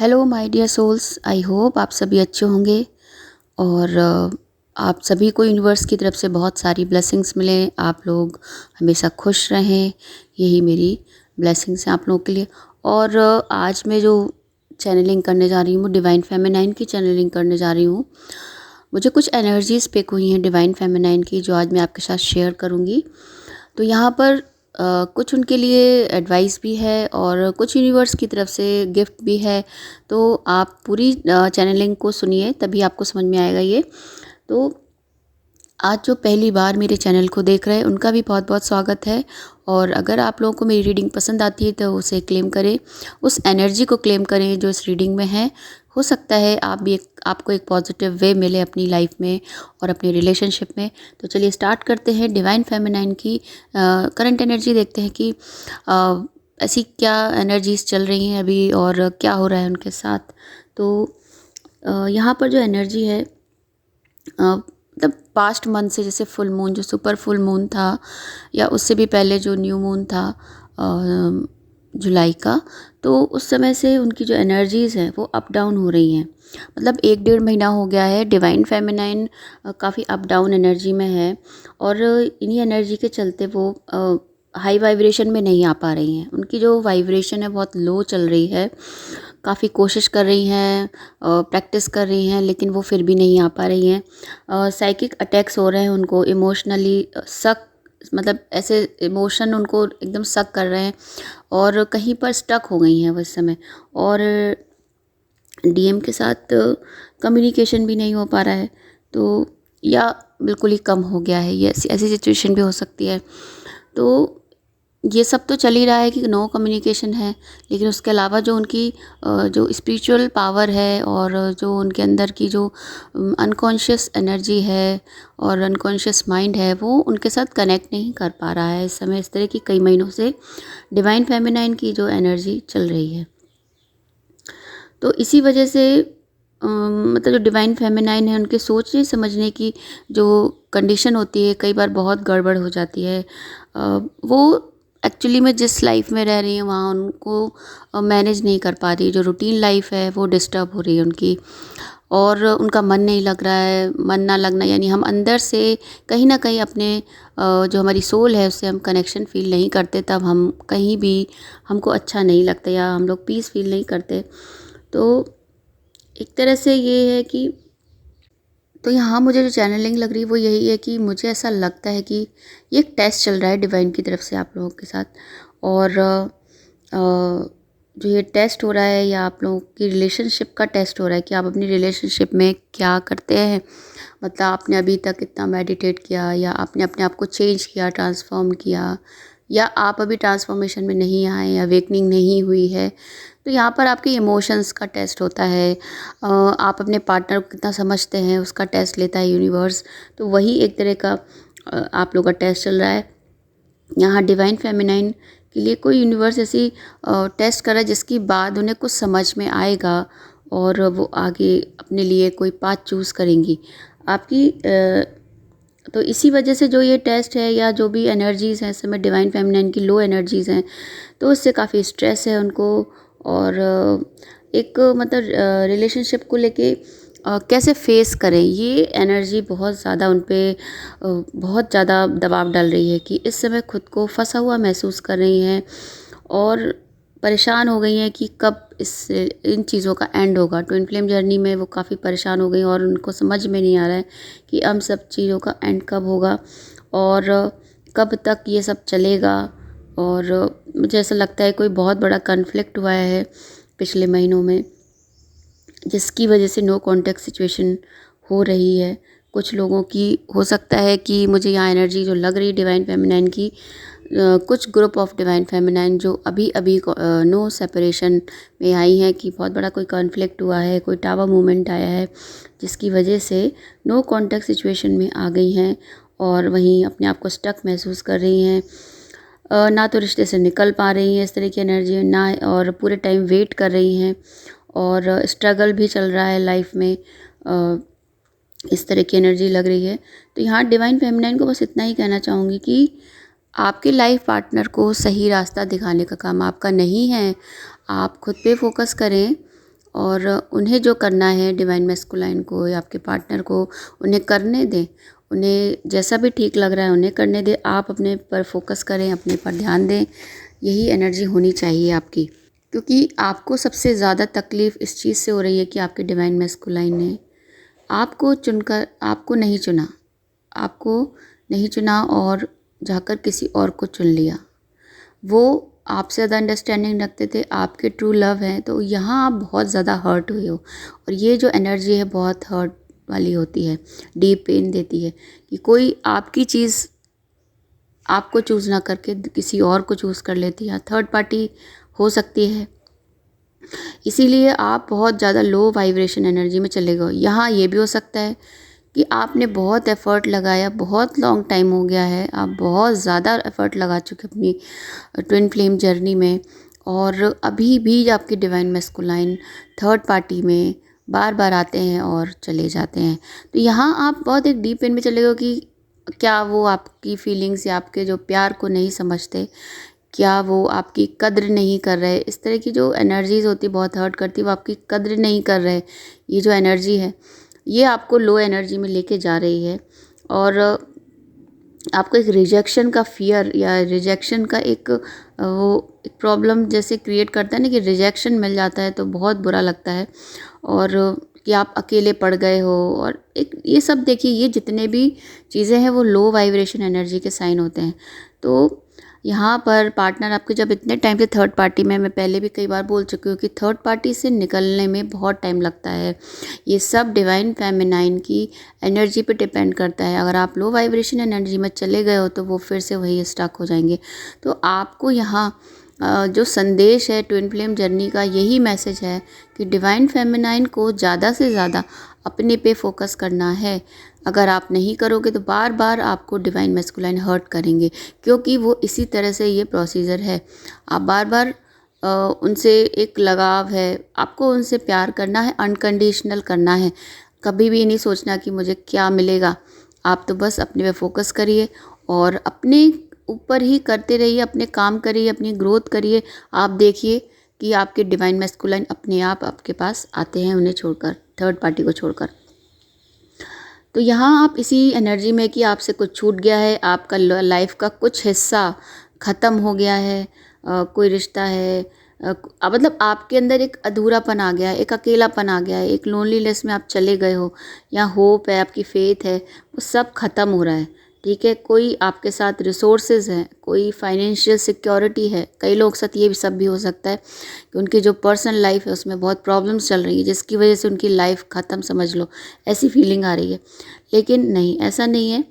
Hello my dear souls, I hope आप सभी अच्छे होंगे और आप सभी को यूनिवर्स की तरफ से बहुत सारी ब्लेसिंग्स मिलें। आप लोग हमेशा खुश रहें, यही मेरी ब्लेसिंग्स हैं आप लोगों के लिए। और आज मैं जो चैनलिंग करने जा रही हूँ, डिवाइन फेमिनाइन की चैनलिंग करने जा रही हूँ। मुझे कुछ एनर्जीज पिक हुई हैं डिवाइन फेमिनाइन की, जो आज मैं आपके साथ शेयर करूँगी। तो यहाँ पर कुछ उनके लिए एडवाइस भी है और कुछ यूनिवर्स की तरफ से गिफ्ट भी है। तो आप पूरी चैनलिंग को सुनिए, तभी आपको समझ में आएगा ये। तो आज जो पहली बार मेरे चैनल को देख रहे हैं उनका भी बहुत बहुत स्वागत है। और अगर आप लोगों को मेरी रीडिंग पसंद आती है तो उसे क्लेम करें, उस एनर्जी को क्लेम करें जो इस रीडिंग में है। हो सकता है आपको एक पॉजिटिव वे मिले अपनी लाइफ में और अपनी रिलेशनशिप में। तो चलिए स्टार्ट करते हैं। डिवाइन फेमिनाइन की करंट एनर्जी देखते हैं कि ऐसी क्या एनर्जीज चल रही हैं अभी और क्या हो रहा है उनके साथ। तो यहाँ पर जो एनर्जी है, मतलब पास्ट मंथ से, जैसे फुल मून, जो सुपर फुल मून था या उससे भी पहले जो न्यू मून था जुलाई का, तो उस समय से उनकी जो एनर्जीज़ हैं वो अप डाउन हो रही हैं। मतलब 1 डेढ़ महीना हो गया है डिवाइन फेमिनाइन काफ़ी अप डाउन एनर्जी में है। और इन्हीं एनर्जी के चलते वो हाई वाइब्रेशन में नहीं आ पा रही हैं। उनकी जो वाइब्रेशन है बहुत लो चल रही है। काफ़ी कोशिश कर रही हैं, प्रैक्टिस कर रही हैं, लेकिन वो फिर भी नहीं आ पा रही हैं। साइकिक अटैक्स हो रहे हैं उनको, इमोशनली सक, मतलब ऐसे इमोशन उनको एकदम सक कर रहे हैं और कहीं पर स्टक हो गई हैं वो इस समय। और डीएम के साथ कम्युनिकेशन भी नहीं हो पा रहा है, तो या बिल्कुल ही कम हो गया है। ये ऐसी ऐसी सिचुएशन भी हो सकती है। तो ये सब तो चल ही रहा है कि नो कम्युनिकेशन है, लेकिन उसके अलावा जो उनकी जो स्पिरिचुअल पावर है और जो उनके अंदर की जो अनकॉन्शियस एनर्जी है और अनकॉन्शियस माइंड है, वो उनके साथ कनेक्ट नहीं कर पा रहा है इस समय। इस तरह की कई महीनों से डिवाइन फेमिनाइन की जो एनर्जी चल रही है। तो इसी वजह से मतलब जो डिवाइन फेमिनाइन है, उनके सोचने समझने की जो कंडीशन होती है कई बार बहुत गड़बड़ हो जाती है। वो एक्चुअली में जिस लाइफ में रह रही हैं वहाँ उनको मैनेज नहीं कर पा रही। जो रूटीन लाइफ है वो डिस्टर्ब हो रही है उनकी, और उनका मन नहीं लग रहा है। मन ना लगना यानी हम अंदर से कहीं ना कहीं अपने जो हमारी सोल है उससे हम कनेक्शन फील नहीं करते, तब हम कहीं भी हमको अच्छा नहीं लगता या हम लोग पीस फील नहीं करते। तो एक तरह से ये है कि, तो यहाँ मुझे जो चैनलिंग लग रही है वो यही है कि मुझे ऐसा लगता है कि ये एक टेस्ट चल रहा है डिवाइन की तरफ से आप लोगों के साथ। और जो ये टेस्ट हो रहा है, या आप लोगों की रिलेशनशिप का टेस्ट हो रहा है कि आप अपनी रिलेशनशिप में क्या करते हैं। मतलब आपने अभी तक कितना मेडिटेट किया, या आपने अपने आप को चेंज किया, ट्रांसफॉर्म किया, या आप अभी ट्रांसफॉर्मेशन में नहीं आए या अवेकनिंग नहीं हुई है। तो यहाँ पर आपके इमोशंस का टेस्ट होता है। आप अपने पार्टनर को कितना समझते हैं उसका टेस्ट लेता है यूनिवर्स। तो वही एक तरह का आप लोग का टेस्ट चल रहा है। यहाँ डिवाइन फेमिनाइन के लिए कोई यूनिवर्स ऐसी टेस्ट कर रहा है जिसकी बाद उन्हें कुछ समझ में आएगा और वो आगे अपने लिए कोई पाथ चूज़ करेंगी आपकी। तो इसी वजह से जो ये टेस्ट है या जो भी एनर्जीज़ हैं इस समय डिवाइन फेमिनाइन की लो एनर्जीज़ हैं, तो उससे काफ़ी स्ट्रेस है उनको। और एक मतलब रिलेशनशिप को लेके कैसे फेस करें, ये एनर्जी बहुत ज़्यादा उन पे बहुत ज़्यादा दबाव डाल रही है कि इस समय खुद को फंसा हुआ महसूस कर रही हैं और परेशान हो गई हैं कि कब इन चीज़ों का एंड होगा। ट्विन फ्लेम जर्नी में वो काफ़ी परेशान हो गई और उनको समझ में नहीं आ रहा है कि हम सब चीज़ों का एंड कब होगा और कब तक ये सब चलेगा। और मुझे ऐसा लगता है कोई बहुत बड़ा कन्फ्लिक्ट हुआ है पिछले महीनों में, जिसकी वजह से नो कॉन्टैक्ट सिचुएशन हो रही है कुछ लोगों की। हो सकता है कि मुझे यहाँ एनर्जी जो लग रही है डिवाइन फेमिनाइन की, कुछ ग्रुप ऑफ डिवाइन फेमिनाइन जो अभी अभी नो सेपरेशन में आई हैं, कि बहुत बड़ा कोई कॉन्फ्लिक्ट हुआ है, कोई टावर मूवमेंट आया है जिसकी वजह से नो कॉन्टैक्ट सिचुएशन में आ गई हैं और वहीं अपने आप को स्टक महसूस कर रही हैं। ना तो रिश्ते से निकल पा रही हैं इस तरह की एनर्जी ना, और पूरे टाइम वेट कर रही हैं और स्ट्रगल भी चल रहा है लाइफ में। इस तरह की एनर्जी लग रही है। तो यहाँ डिवाइन फेमिनाइन को बस इतना ही कहना चाहूँगी कि आपके लाइफ पार्टनर को सही रास्ता दिखाने का काम आपका नहीं है। आप खुद पे फोकस करें और उन्हें जो करना है डिवाइन मैस्कुलाइन को या आपके पार्टनर को, उन्हें करने दें। उन्हें जैसा भी ठीक लग रहा है उन्हें करने दें। आप अपने पर फोकस करें, अपने पर ध्यान दें। यही एनर्जी होनी चाहिए आपकी, क्योंकि आपको सबसे ज़्यादा तकलीफ़ इस चीज़ से हो रही है कि आपके डिवाइन मैस्कुलाइन ने आपको चुनकर आपको नहीं चुना, आपको नहीं चुना और जाकर किसी और को चुन लिया। वो आपसे ज़्यादा अंडरस्टैंडिंग रखते थे, आपके ट्रू लव हैं, तो यहाँ आप बहुत ज़्यादा हर्ट हुए हो। और ये जो एनर्जी है बहुत हर्ट वाली होती है, डीप पेन देती है कि कोई आपकी चीज़ आपको चूज़ ना करके किसी और को चूज़ कर लेती है, थर्ड पार्टी हो सकती है। इसीलिए आप बहुत ज़्यादा लो वाइब्रेशन एनर्जी में चले गए। यहाँ ये भी हो सकता है कि आपने बहुत एफ़र्ट लगाया, बहुत लॉन्ग टाइम हो गया है, आप बहुत ज़्यादा एफ़र्ट लगा चुके अपनी ट्विन फ्लेम जर्नी में, और अभी भी आपकी डिवाइन मैस्कुलाइन थर्ड पार्टी में बार बार आते हैं और चले जाते हैं। तो यहाँ आप बहुत एक डीप पेन में चले गए कि क्या वो आपकी फीलिंग्स या आपके जो प्यार को नहीं समझते, क्या वो आपकी कद्र नहीं कर रहे। इस तरह की जो एनर्जीज़ होती है बहुत हर्ट करती है, वो आपकी कद्र नहीं कर रहे। ये जो एनर्जी है ये आपको लो एनर्जी में लेके जा रही है, और आपको एक रिजेक्शन का फ़ियर या रिजेक्शन का एक वो एक प्रॉब्लम जैसे क्रिएट करता है ना, कि रिजेक्शन मिल जाता है तो बहुत बुरा लगता है, और कि आप अकेले पड़ गए हो। और एक ये सब देखिए, ये जितने भी चीज़ें हैं वो लो वाइब्रेशन एनर्जी के साइन होते हैं। तो यहाँ पर पार्टनर आपके जब इतने टाइम से थर्ड पार्टी में, मैं पहले भी कई बार बोल चुकी हूँ कि थर्ड पार्टी से निकलने में बहुत टाइम लगता है। ये सब डिवाइन फेमिनाइन की एनर्जी पे डिपेंड करता है। अगर आप लो वाइब्रेशन एनर्जी में चले गए हो तो वो फिर से वही स्टक हो जाएंगे। तो आपको यहाँ जो संदेश है ट्विन फ्लेम जर्नी का, यही मैसेज है कि डिवाइन फेमिनाइन को ज़्यादा से ज़्यादा अपने पे फोकस करना है। अगर आप नहीं करोगे तो बार बार आपको डिवाइन मैस्कुलाइन हर्ट करेंगे, क्योंकि वो इसी तरह से ये प्रोसीजर है। आप बार बार उनसे एक लगाव है, आपको उनसे प्यार करना है, अनकंडीशनल करना है। कभी भी नहीं सोचना कि मुझे क्या मिलेगा। आप तो बस अपने पे फोकस करिए और अपने ऊपर ही करते रहिए, अपने काम करिए, अपनी ग्रोथ करिए। आप देखिए कि आपके डिवाइन मैस्कुलाइन अपने आप आपके पास आते हैं, उन्हें छोड़कर, थर्ड पार्टी को छोड़कर। तो यहाँ आप इसी एनर्जी में कि आपसे कुछ छूट गया है, आपका लाइफ का कुछ हिस्सा ख़त्म हो गया है, कोई रिश्ता है, मतलब आपके अंदर एक अधूरापन आ गया है, एक अकेलापन आ गया है, एक लोनलीनेस में आप चले गए हो, या होप है, आपकी फेथ है, वो सब ख़त्म हो रहा है। ठीक है, कोई आपके साथ रिसोर्सेज हैं, कोई फाइनेंशियल सिक्योरिटी है। कई लोग साथ ये भी सब भी हो सकता है कि उनकी जो पर्सनल लाइफ है उसमें बहुत प्रॉब्लम्स चल रही है, जिसकी वजह से उनकी लाइफ ख़त्म समझ लो, ऐसी फीलिंग आ रही है। लेकिन नहीं, ऐसा नहीं है।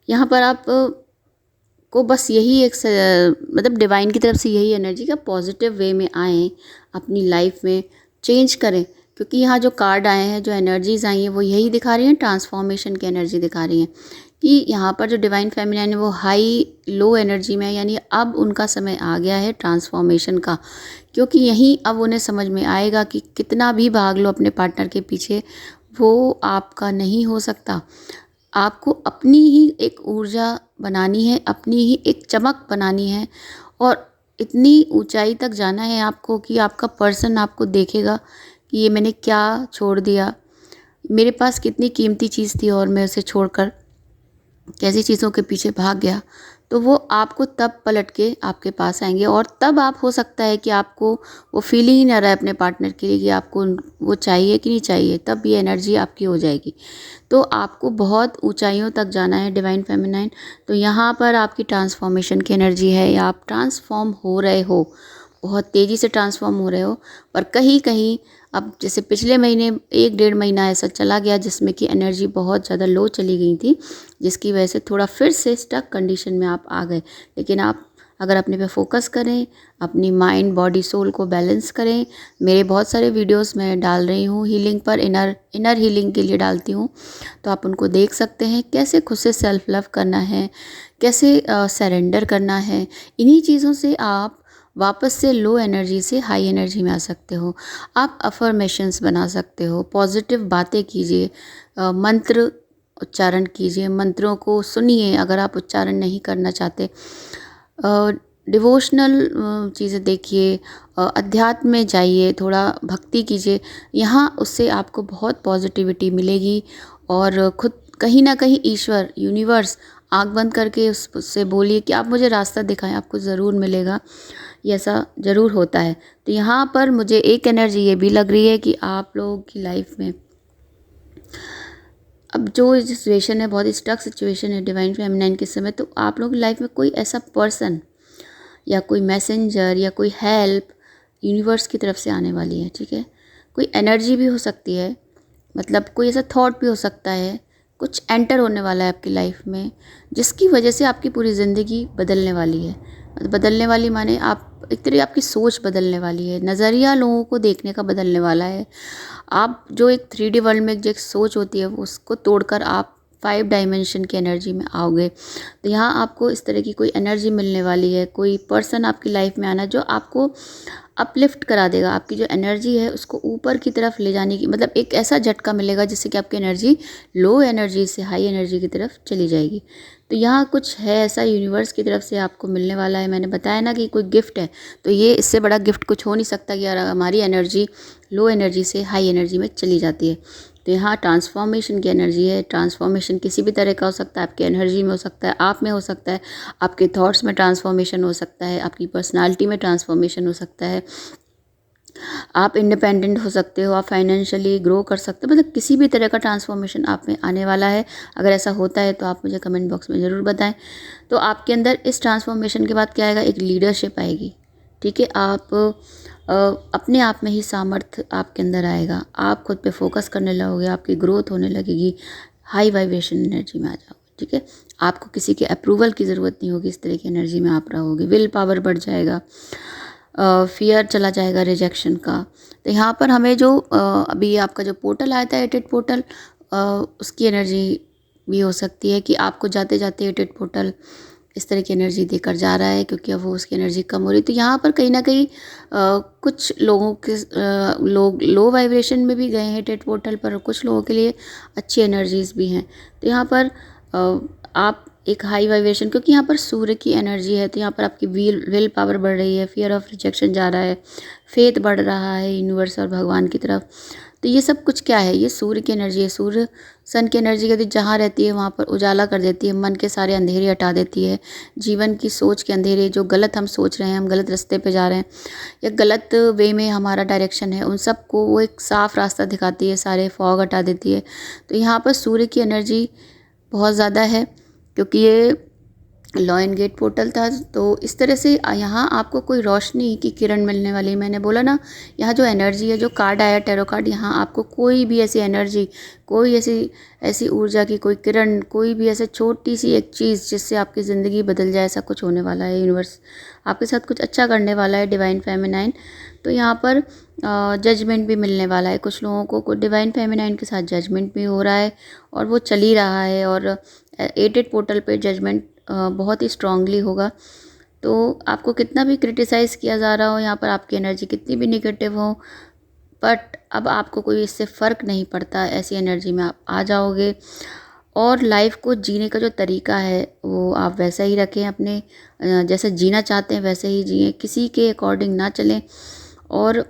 यहाँ पर आप को बस यही एक मतलब डिवाइन की तरफ से यही एनर्जी का पॉजिटिव वे में आएँ, अपनी लाइफ में चेंज करें। क्योंकि यहाँ जो कार्ड आए हैं, जो एनर्जीज़ आई हैं, वो यही दिखा रही हैं, ट्रांसफॉर्मेशन की एनर्जी दिखा रही हैं कि यहाँ पर जो डिवाइन फेमिनाइन है वो हाई लो एनर्जी में है, यानी अब उनका समय आ गया है ट्रांसफॉर्मेशन का। क्योंकि यहीं अब उन्हें समझ में आएगा कि कितना भी भाग लो अपने पार्टनर के पीछे, वो आपका नहीं हो सकता। आपको अपनी ही एक ऊर्जा बनानी है, अपनी ही एक चमक बनानी है, और इतनी ऊंचाई तक जाना है आपको कि आपका पर्सन आपको देखेगा कि ये मैंने क्या छोड़ दिया, मेरे पास कितनी कीमती चीज़ थी और मैं उसे छोड़कर कैसी चीज़ों के पीछे भाग गया। तो वो आपको तब पलट के आपके पास आएंगे, और तब आप हो सकता है कि आपको वो फीलिंग ही ना रहे अपने पार्टनर के लिए कि आपको वो चाहिए कि नहीं चाहिए, तब ये एनर्जी आपकी हो जाएगी। तो आपको बहुत ऊंचाइयों तक जाना है डिवाइन फेमिनाइन। तो यहाँ पर आपकी ट्रांसफॉर्मेशन की एनर्जी है, या आप ट्रांसफॉर्म हो रहे हो, बहुत तेज़ी से ट्रांसफॉर्म हो रहे हो। पर कहीं कहीं अब जैसे पिछले महीने 1 डेढ़ महीना ऐसा चला गया जिसमें कि एनर्जी बहुत ज़्यादा लो चली गई थी, जिसकी वजह से थोड़ा फिर से स्टक कंडीशन में आप आ गए। लेकिन आप अगर अपने पे फोकस करें, अपनी माइंड बॉडी सोल को बैलेंस करें, मेरे बहुत सारे वीडियोस मैं डाल रही हूँ हीलिंग पर, इनर हीलिंग के लिए डालती हूँ, तो आप उनको देख सकते हैं कैसे खुद से सेल्फ लव करना है, कैसे सरेंडर करना है। इन्हीं चीज़ों से आप वापस से लो एनर्जी से हाई एनर्जी में आ सकते हो। आप अफर्मेशंस बना सकते हो, पॉजिटिव बातें कीजिए, मंत्र उच्चारण कीजिए, मंत्रों को सुनिए अगर आप उच्चारण नहीं करना चाहते। डिवोशनल चीज़ें देखिए, अध्यात्म में जाइए, थोड़ा भक्ति कीजिए। यहाँ उससे आपको बहुत पॉजिटिविटी मिलेगी और खुद कहीं ना कहीं ईश्वर, यूनिवर्स, आँख बंद करके उससे बोलिए कि आप मुझे रास्ता दिखाएं, आपको ज़रूर मिलेगा। ये ऐसा ज़रूर होता है। तो यहाँ पर मुझे एक एनर्जी ये भी लग रही है कि आप लोगों की लाइफ में अब जो सिचुएशन है, बहुत ही स्टक सिचुएशन है डिवाइन फेमिनाइन के समय, तो आप लोगों की लाइफ में कोई ऐसा पर्सन या कोई मैसेंजर या कोई हेल्प यूनिवर्स की तरफ से आने वाली है। ठीक है, कोई एनर्जी भी हो सकती है, मतलब कोई ऐसा थॉट भी हो सकता है, कुछ एंटर होने वाला है आपकी लाइफ में जिसकी वजह से आपकी पूरी ज़िंदगी बदलने वाली है। मतलब बदलने वाली माने आप एक तरह आपकी सोच बदलने वाली है, नज़रिया लोगों को देखने का बदलने वाला है। आप जो एक 3D वर्ल्ड में जो एक सोच होती है वो उसको तोड़कर आप 5 डायमेंशन की एनर्जी में आओगे। तो यहाँ आपको इस तरह की कोई एनर्जी मिलने वाली है, कोई पर्सन आपकी लाइफ में आना जो आपको अपलिफ्ट करा देगा, आपकी जो एनर्जी है उसको ऊपर की तरफ ले जाने की, मतलब एक ऐसा झटका मिलेगा जिससे कि आपकी एनर्जी लो एनर्जी से हाई एनर्जी की तरफ चली जाएगी। तो यहाँ कुछ है ऐसा यूनिवर्स की तरफ से आपको मिलने वाला है। मैंने बताया ना कि कोई गिफ्ट है, तो ये इससे बड़ा गिफ्ट कुछ हो नहीं सकता कि यार हमारी एनर्जी लो एनर्जी से हाई एनर्जी में चली जाती है। तो यहाँ ट्रांसफॉर्मेशन की एनर्जी है। ट्रांसफॉर्मेशन किसी भी तरह का हो सकता है, आपकी एनर्जी में हो सकता है, आप में हो सकता है, आपके थॉट्स में ट्रांसफॉर्मेशन हो सकता है, आपकी पर्सनालिटी में ट्रांसफॉर्मेशन हो सकता है, आप इंडिपेंडेंट हो सकते हो, आप फाइनेंशियली ग्रो कर सकते हो, मतलब किसी भी तरह का ट्रांसफॉर्मेशन आप में आने वाला है। अगर ऐसा होता है तो आप मुझे कमेंट बॉक्स में ज़रूर बताएं। तो आपके अंदर इस ट्रांसफॉर्मेशन के बाद क्या आएगा, एक लीडरशिप आएगी। ठीक है, आप अपने आप में ही सामर्थ्य आपके अंदर आएगा, आप खुद पे फोकस करने लगोगे, आपकी ग्रोथ होने लगेगी, हाई वाइब्रेशन एनर्जी में आ जाओगे। ठीक है, आपको किसी के अप्रूवल की ज़रूरत नहीं होगी, इस तरह की एनर्जी में आप रहोगे। विल पावर बढ़ जाएगा, फियर चला जाएगा रिजेक्शन का। तो यहाँ पर हमें जो अभी आपका जो पोर्टल आया था एटेड पोर्टल, उसकी एनर्जी भी हो सकती है कि आपको जाते जाते एटेड पोर्टल इस तरह की एनर्जी देकर जा रहा है, क्योंकि अब वो उसकी एनर्जी कम हो रही है। तो यहाँ पर कहीं ना कहीं कुछ लोगों के लोग लो वाइब्रेशन में भी गए हैं एटेड पोर्टल पर, कुछ लोगों के लिए अच्छी एनर्जीज भी हैं। तो यहाँ पर आप एक हाई वाइब्रेशन, क्योंकि यहाँ पर सूर्य की एनर्जी है, तो यहाँ पर आपकी विल पावर बढ़ रही है, फियर ऑफ रिजेक्शन जा रहा है, फेथ बढ़ रहा है यूनिवर्स और भगवान की तरफ। तो ये सब कुछ क्या है, ये सूर्य की एनर्जी है। सूर्य सन की एनर्जी कहती है जहाँ रहती है वहाँ पर उजाला कर देती है, मन के सारे अंधेरे हटा देती है, जीवन की सोच के अंधेरे, जो गलत हम सोच रहे हैं, हम गलत रास्ते पे जा रहे हैं या गलत वे में हमारा डायरेक्शन है, उन सब को वो एक साफ रास्ता दिखाती है, सारे फॉग हटा देती है। तो यहाँ पर सूर्य की एनर्जी बहुत ज़्यादा है, क्योंकि ये लॉयन गेट पोर्टल था। तो इस तरह से यहाँ आपको कोई रोशनी की किरण मिलने वाली है। मैंने बोला ना, यहाँ जो एनर्जी है, जो कार्ड आया टैरो कार्ड, यहाँ आपको कोई भी ऐसी एनर्जी, कोई ऐसी ऐसी ऊर्जा की कोई किरण, कोई भी ऐसे छोटी सी एक चीज़ जिससे आपकी ज़िंदगी बदल जाए, ऐसा कुछ होने वाला है। यूनिवर्स आपके साथ कुछ अच्छा करने वाला है, डिवाइन फेमिनाइन। तो यहाँ पर जजमेंट भी मिलने वाला है कुछ लोगों को डिवाइन फेमिनाइन के साथ जजमेंट भी हो रहा है और वो चल ही रहा है। और एटेड पोर्टल पे जजमेंट बहुत ही स्ट्रांगली होगा। तो आपको कितना भी क्रिटिसाइज़ किया जा रहा हो, यहाँ पर आपकी एनर्जी कितनी भी निगेटिव हो, बट अब आपको कोई इससे फ़र्क नहीं पड़ता, ऐसी एनर्जी में आप आ जाओगे। और लाइफ को जीने का जो तरीका है वो आप वैसा ही रखें, अपने जैसे जीना चाहते हैं वैसे ही जिएं, किसी के अकॉर्डिंग ना चलें। और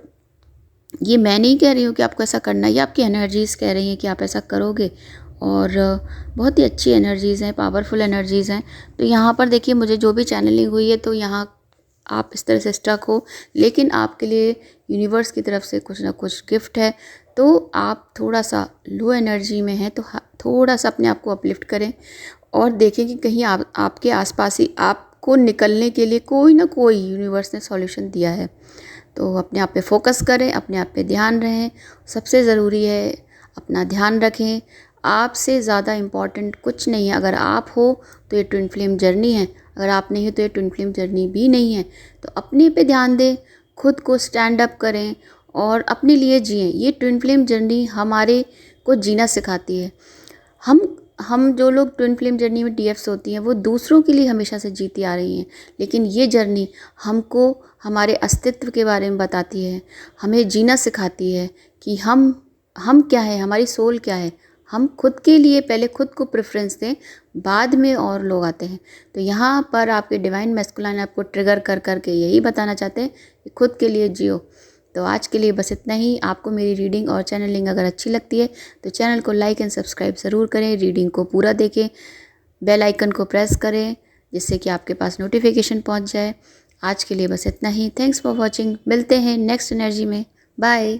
ये मैं नहीं कह रही हूँ कि आपको ऐसा करना है, ये आपकी एनर्जीज़ कह रही हैं कि आप ऐसा करोगे। और बहुत ही अच्छी एनर्जीज़ हैं, पावरफुल एनर्जीज़ हैं। तो यहाँ पर देखिए, मुझे जो भी चैनलिंग हुई है, तो यहाँ आप इस तरह से स्टक हो, लेकिन आपके लिए यूनिवर्स की तरफ से कुछ ना कुछ गिफ्ट है। तो आप थोड़ा सा लो एनर्जी में हैं, तो थोड़ा सा अपने आप को अपलिफ्ट करें और देखें कि कहीं आपके आसपास ही आपको निकलने के लिए कोई ना कोई यूनिवर्स ने सॉल्यूशन दिया है। तो अपने आप पे फोकस करें, अपने आप पे ध्यान रहें। सबसे ज़रूरी है अपना ध्यान रखें। आपसे ज़्यादा इम्पॉर्टेंट कुछ नहीं है। अगर आप हो तो ये ट्विन फ्लेम जर्नी है, अगर आप नहीं हो तो ये ट्विन फ्लेम जर्नी भी नहीं है। तो अपने पे ध्यान दें, खुद को स्टैंड अप करें और अपने लिए जिएं। ये ट्विन फ्लेम जर्नी हमारे को जीना सिखाती है। हम जो लोग ट्विन फ्लेम जर्नी में डीएफ्स होती हैं, वो दूसरों के लिए हमेशा से जीती आ रही हैं, लेकिन ये जर्नी हमको हमारे अस्तित्व के बारे में बताती है, हमें जीना सिखाती है कि हम क्या है, हमारी सोल क्या है, हम खुद के लिए पहले खुद को प्रेफरेंस दें, बाद में और लोग आते हैं। तो यहाँ पर आपके डिवाइन मैस्कुलाइन आपको ट्रिगर कर कर के यही बताना चाहते हैं कि खुद के लिए जियो। तो आज के लिए बस इतना ही। आपको मेरी रीडिंग और चैनलिंग अगर अच्छी लगती है तो चैनल को लाइक एंड सब्सक्राइब ज़रूर करें, रीडिंग को पूरा देखें, बेल आइकन को प्रेस करें जिससे कि आपके पास नोटिफिकेशन पहुंच जाए। आज के लिए बस इतना ही। Thanks for watching. मिलते हैं नेक्स्ट एनर्जी में। बाय।